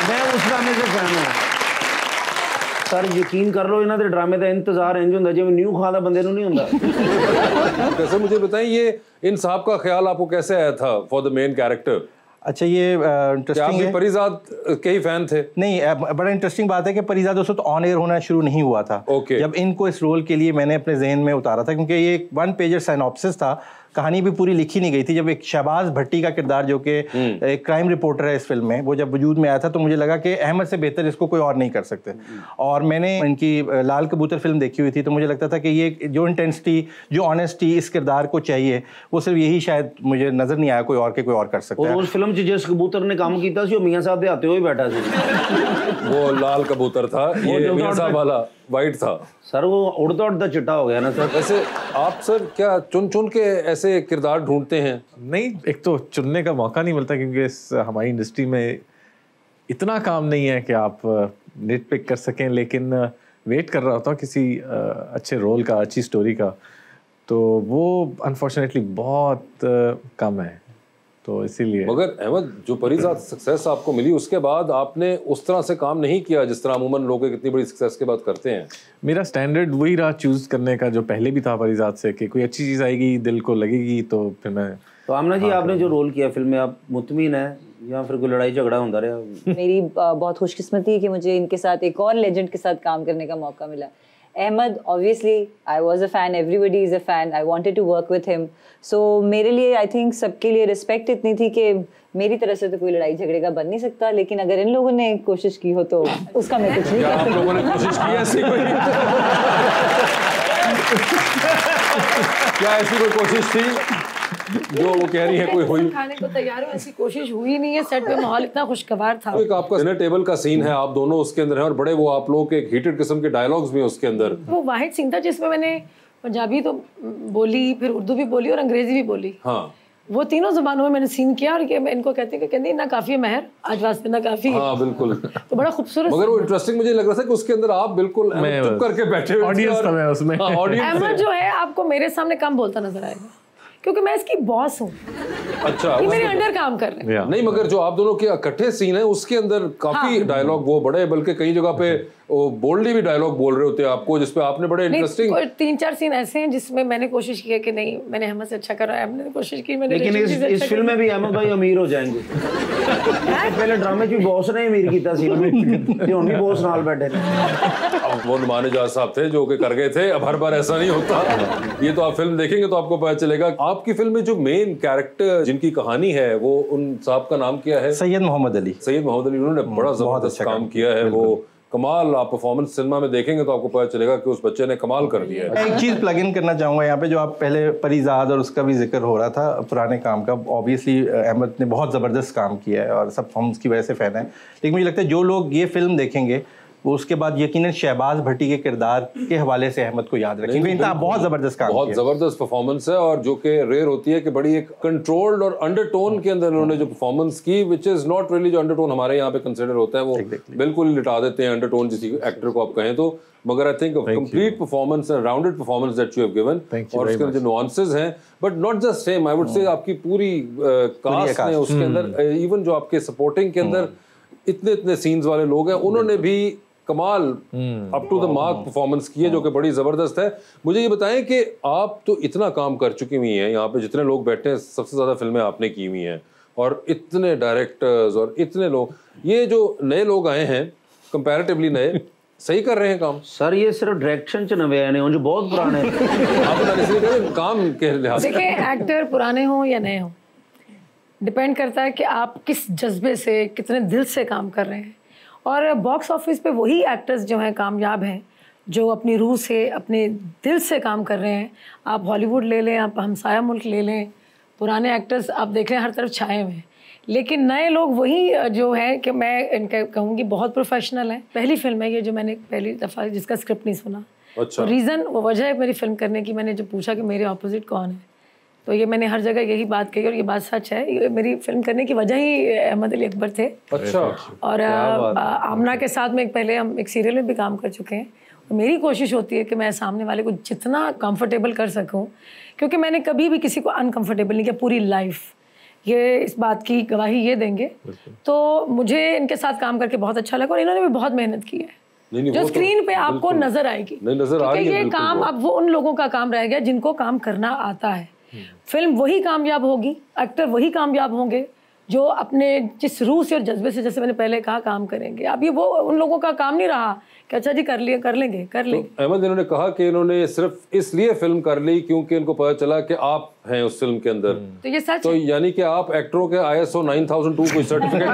मैं उस ड्रामे से फैन हूँ सर, यकीन कर लो इन्होंने ड्रामे का इंतजार इंज होंगे जिवें न्यू खाता बंदे नूं नहीं होंदा। कैसे, मुझे बताएं ये इन साहब का ख्याल आपको कैसे आया था फॉर द मेन कैरेक्टर? अच्छा, ये इंटरेस्टिंग है। परिजात के ही फैन थे? नहीं, बड़ा इंटरेस्टिंग बात है कि परिजात दोस्तों तो ऑन एयर होना शुरू नहीं हुआ था। जब इनको इस रोल के लिए मैंने अपने जहन में उतारा था, क्योंकि ये एक 1 पेजर साइनॉप्सिस था, कहानी भी पूरी लिखी नहीं गई थी। जब एक शहबाज भट्टी का किरदार जो कि एक क्राइम रिपोर्टर है इस फिल्म में, वो जब वजूद में आया था तो मुझे लगा कि अहमद से बेहतर इसको कोई और नहीं कर सकते। और मैंने इनकी लाल कबूतर फिल्म देखी हुई थी, तो मुझे लगता था कि ये जो इंटेंसिटी, जो ऑनेस्टी इस किरदार को चाहिए, वो सिर्फ यही शायद मुझे नजर नहीं आया कोई और कर सकता है। उस फिल्म जिस कबूतर ने काम किया वो मियां साहब दे हाथे हुए बैठा सी। वो लाल कबूतर था, ये मियां साहब वाला वाइट था। सर वो उड़ता उड़ता चिट्टा हो गया ना सर। वैसे आप सर क्या चुन चुन के ऐसे किरदार ढूंढते हैं? नहीं, एक तो चुनने का मौका नहीं मिलता, क्योंकि हमारी इंडस्ट्री में इतना काम नहीं है कि आप नेट पिक कर सकें, लेकिन वेट कर रहा होता हूँ किसी अच्छे रोल का, अच्छी स्टोरी का, तो वो अनफॉर्चुनेटली बहुत कम है, तो इसीलिए। मगर अहमद, जो परिजात सक्सेस आपको मिली उसके बाद आपने उस तरह से काम नहीं किया जिस तरह अमूमन लोग इतनी बड़ी सक्सेस के बाद करते हैं। मेरा स्टैंडर्ड वही रहा चूज करने का जो पहले भी था परिजात से, कि कोई अच्छी चीज़ आएगी, दिल को लगेगी, तो फिर मैं। तो आमना जी, आपने जो रोल किया फिल्म में, आप मुतमिन है या फिर कोई लड़ाई झगड़ा होता रहा? मेरी बहुत खुशकिस्मती है कि मुझे इनके साथ एक और लेजेंड के साथ काम करने का मौका मिला। Ahmed, obviously, I was a fan. Everybody is a fan. I wanted to work with him. So मेरे लिए I think सबके लिए रिस्पेक्ट इतनी थी कि मेरी तरफ से तो कोई लड़ाई झगड़े का बन नहीं सकता, लेकिन अगर इन लोगों ने कोशिश की हो तो उसका मैं कुछ नहीं कर सकती। आप लोगों ने कोशिश की ऐसी कोई? क्या ऐसी कोई कोशिश थी जो वो कह रही है कोई हुई? खाने को तैयार हूँ, ऐसी कोशिश हुई नहीं है। सेट पे माहौल इतना खुशगवार था। एक आपका डिनर टेबल का सीन है, आप दोनों उसके अंदर हैं और बड़े वो आप लोगों के एक हीटेड किस्म के डायलॉग्स भी हैं उसके अंदर। वो वाहिद सीन था जिसमें मैंने पंजाबी तो बोली, फिर उर्दू भी बोली और अंग्रेजी भी बोली। हाँ, वो तीनों जुबानों में मैंने सीन किया और ये मैं इनको कहती कि कहती ना काफी महर आज वास्ते ना काफी। हाँ बिल्कुल। तो बड़ा खूबसूरत। मगर वो इंटरेस्टिंग मुझे लग रहा था कि उसके अंदर आप बिल्कुल चुप करके बैठे हुए ऑडियंस था मैं उसमें। अहमद जो है आपको मेरे सामने कम बोलता नजर आएगा, क्योंकि मैं इसकी बॉस हूँ। अच्छा, ये मेरे अंडर काम कर रहे हैं। नहीं, मगर जो आप दोनों के इकट्ठे सीन है उसके अंदर काफी डायलॉग वो बड़े, बल्कि कई जगह पे बोल्डली भी डायलॉग बोल रहे होते हैं आपको, जिसपे आपने बड़े इंटरेस्टिंग 3-4 सीन ऐसे हैं जिसमें मैंने कोशिश की है कि नहीं, मैंने अहमद से अच्छा करा, अहमद ने कोशिश की, मैंने लेकिन इस फिल्म में भी अहमद भाई अमीर हो जाएंगे। पहले ड्रामे में बॉस ने अमीर किया सी, हुण भी बॉस नाल बैठे ने। वो नुमान इजाज साहब थे जो कि कर गए थे, अब हर बार ऐसा नहीं होता। ये तो आप फिल्म देखेंगे तो आपको पता चलेगा। आपकी फिल्म में जो मेन कैरेक्टर जिनकी कहानी है, वो उन साहब का नाम क्या है? सैयद मोहम्मद अली। सैयद मोहम्मद अली, उन्होंने बड़ा जबरदस्त काम किया है। वो कमाल, आप परफॉर्मेंस सिनेमा में देखेंगे तो आपको पता चलेगा कि उस बच्चे ने कमाल कर दिया है। एक चीज़ प्लग इन करना चाहूँगा यहाँ पे, जो आप पहले परिजाद और उसका भी जिक्र हो रहा था पुराने काम का। ऑब्वियसली अहमद ने बहुत ज़बरदस्त काम किया है और सब हम उसकी वजह से फ़ैन हैं, लेकिन मुझे लगता है जो लोग ये फिल्म देखेंगे वो उसके बाद यकीनन शहबाज भट्टी के किरदार के हवाले से अहमद को याद रखेंगे। इनका बहुत ज़बरदस्त काम, बहुत ज़बरदस्त परफॉर्मेंस है, और जो कि रेयर होती है कि बड़ी एक कंट्रोल्ड और अंडरटोन के अंदर उन्होंने जो परफॉर्मेंस की, विच इज़ नॉट रियली जो अंडरटोन हमारे यहाँ पे कंसिडर होता है, वो बिल्कुल ही लिटा देते हैं अंडरटोन किसी एक्टर को आप कहें तो। मगर I think complete performance, rounded performance that you have given, और उसके अंदर जो नुआंसेस हैं, but not just same, I would say आपकी पूरी कास्ट ने उसके अंदर, इवन जो आपके सपोर्टिंग के अंदर इतने इतने सीन्स वाले लोग हैं, उन्होंने भी कमाल up to the mark performance की है, जो कि बड़ी ज़बरदस्त है। मुझे ये बताएं कि आप तो इतना काम कर चुकी हुई हैं, यहाँ पे जितने लोग बैठे हैं सबसे ज़्यादा फिल्में आपने की हुई हैं, और इतने डायरेक्टर्स और इतने लोग, ये जो नए लोग आए हैं कंपैरेटिवली नए, सही कर रहे हैं काम? सर ये सिर्फ डायरेक्शन च नवे आए हैं, जो बहुत पुराने आप काम के लिहाज से देखिए, एक्टर पुराने हों या नए हों, डिपेंड करता है कि आप किस जज्बे से, कितने दिल से काम कर रहे हैं। और बॉक्स ऑफिस पे वही एक्टर्स जो हैं कामयाब हैं जो अपनी रूह से, अपने दिल से काम कर रहे हैं। आप हॉलीवुड ले लें, आप हमसाया मुल्क ले लें, पुराने एक्टर्स आप देख लें हर तरफ छाए हुए हैं, लेकिन नए लोग वही जो है कि मैं इनका कहूँगी बहुत प्रोफेशनल हैं। पहली फिल्म है ये जो मैंने पहली दफ़ा जिसका स्क्रिप्ट नहीं सुना। अच्छा। तो रीज़न, वो वजह है मेरी फिल्म करने की, मैंने जो पूछा कि मेरे ऑपोजिट कौन है, तो ये मैंने हर जगह यही बात कही और ये बात सच है। ये मेरी फिल्म करने की वजह ही अहमद अली अकबर थे। अच्छा। और आमना के साथ में पहले हम एक सीरियल में भी काम कर चुके हैं। और मेरी कोशिश होती है कि मैं सामने वाले को जितना कंफर्टेबल कर सकूं, क्योंकि मैंने कभी भी किसी को अनकंफर्टेबल नहीं किया पूरी लाइफ। ये इस बात की गवाही ये देंगे। तो मुझे इनके साथ काम करके बहुत अच्छा लगा और इन्होंने भी बहुत मेहनत की है जो स्क्रीन पे आपको नजर आएगी। क्योंकि ये काम अब वो उन लोगों का काम रह गया जिनको काम करना आता है। फिल्म वही कामयाब होगी, एक्टर वही कामयाब होंगे जो अपने जिस रूह से और जज्बे से, जैसे मैंने पहले कहा, काम करेंगे। अब ये वो उन लोगों का काम नहीं रहा कि अच्छा जी कर लेंगे। तो अहमद, इन्होंने कहा कि इन्होंने सिर्फ इसलिए फिल्म कर ली क्योंकि इनको पता चला कि आप हैं उस फिल्म के अंदर। तो ये सच तो है। यानी कि आप एक्टरों के ISO 9002 कोई certificate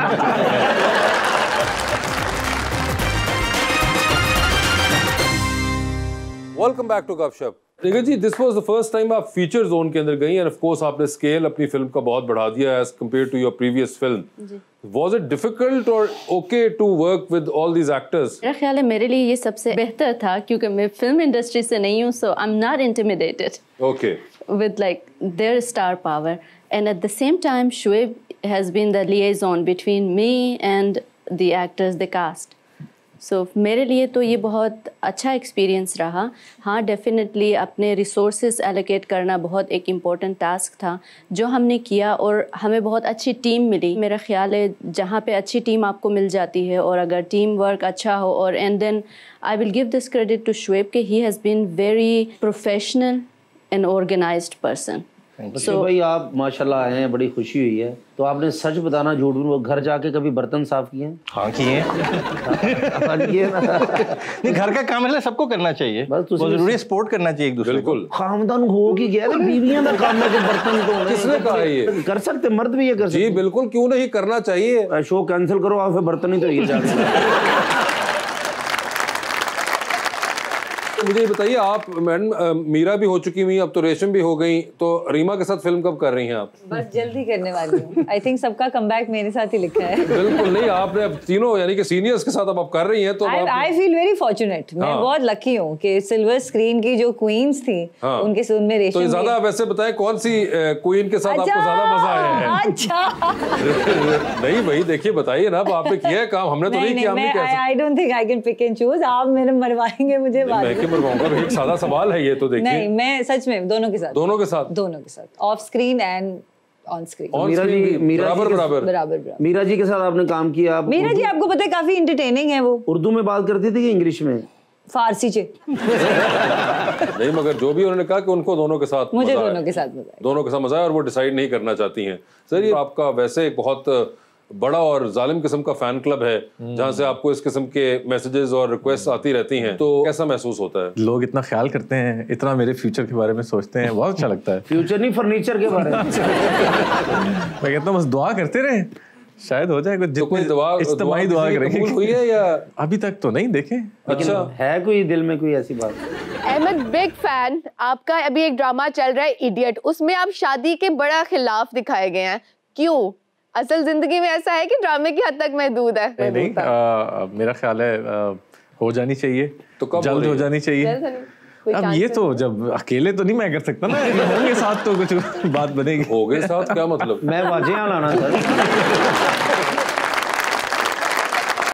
welcome back to Gupshup. देखिए जी, this was the first time आप फीचर जोन के अंदर गई एंड ऑफ कोर्स आपने स्केल अपनी फिल्म का बहुत बढ़ा दिया as compare to your previous film. Was it difficult और okay to work with all these actors? मेरा ख्याल है मेरे लिए ये सबसे बेहतर था क्योंकि मैं फिल्म इंडस्ट्री से नहीं हूँ, so I am not intimidated okay with like their star power, and at the same time Shoaib has been the liaison between me and the actors, the cast. So मेरे लिए तो ये बहुत अच्छा experience रहा। हाँ, डेफिनेटली अपने resources allocate करना बहुत एक इम्पोर्टेंट टास्क था जो हमने किया और हमें बहुत अच्छी टीम मिली। मेरा ख्याल है जहाँ पे अच्छी टीम आपको मिल जाती है और अगर टीम वर्क अच्छा हो, और and then I will give this credit to Shoaib कि he has been very professional and organised person. तो भाई आप माशाल्लाह आए हैं, बड़ी खुशी हुई है। तो आपने सच बताना झूठ वो घर जाके कभी बर्तन साफ किए हैं? हाँ किए नहीं, घर का काम है सबको करना चाहिए, बस जरूरी सपोर्ट करना चाहिए एक दूसरे। बिल्कुल, खामदान हो कि गया बीवियां का काम है कि बर्तन धोने। किसने कहा है ये? कर सकते मर्द भी ये कर सकते। जी बिल्कुल, क्यों नहीं करना चाहिए। शो कैंसिल करो, आप फिर बर्तन ही धोइए जाके। तो मुझे ये बताइए, आप मैडम मीरा भी हो चुकी हुई, अब तो रेशम भी हो गई, तो रीमा के साथ फिल्म कब कर रही हैं आप? बस जल्दी करने वाली हूँ। आई थिंक सबका कमबैक मेरे साथ ही लिखा है। बिल्कुल नहीं, आपने अब तीनों यानी कि सीनियर्स के साथ अब आप कर रही हैं, तो आई फील वेरी फॉर्चुनेट। मैं बहुत लकी हूँ कि सिल्वर स्क्रीन की जो क्वींस थी उनके साथ में रेशम। तो ज्यादा वैसे बताएं कौन सी क्वीन के साथ आपको ज्यादा मजा आया है? अच्छा नहीं भाई देखिए, बताइए ना, अब आपने किया है काम, हमने तो नहीं किया। I don't think I can pick and choose. आप मेरे मरवाएंगे मुझे बाद में। मरवाऊंगा भाई, एक सादा सवाल है ये तो। देखिए नहीं, मैं सच में दोनों के साथ off screen and on screen. Meera ji के साथ आपने काम किया। मीरा जी आपको पता है काफी एंटरटेनिंग है। वो उर्दू में बात करती थी कि इंग्लिश में? फारसी से। नहीं, मगर जो भी उन्होंने कहा कि उनको दोनों के साथ मुझे दोनों के साथ मजा है और वो डिसाइड नहीं करना चाहती हैं। सर, ये आपका वैसे एक बहुत बड़ा और जालिम किस्म का फैन क्लब है जहाँ से आपको इस किस्म के मैसेजेस और रिक्वेस्ट आती रहती हैं, तो कैसा महसूस होता है? लोग इतना ख्याल करते हैं, इतना मेरे फ्यूचर के बारे में सोचते हैं, बहुत अच्छा लगता है। फ्यूचर नहीं, फर्नीचर के बारे में। मैं कहता हूँ बस दुआ करते रहे, शायद हो जाए कुछ। तो कोई इज्तिमाई दुआ करेंगे। हुई है या अभी तक तो नहीं देखे। अच्छा, है कोई दिल में कोई ऐसी बात? अहमद, बिग फैन आपका। अभी एक ड्रामा चल रहा है इडियट, उसमें आप शादी के बड़ा खिलाफ दिखाए गए हैं, क्यों? असल जिंदगी में ऐसा है कि ड्रामे की हद तक महदूद है? नहीं, मेरा ख्याल है हो जानी चाहिए, तो कब जल्द हो जानी चाहिए। अब ये तो जब अकेले तो नहीं मैं कर सकता ना, होंगे साथ तो कुछ बात बनेगी। हो गए साथ क्या मतलब? मैं वाजियां लाना सर।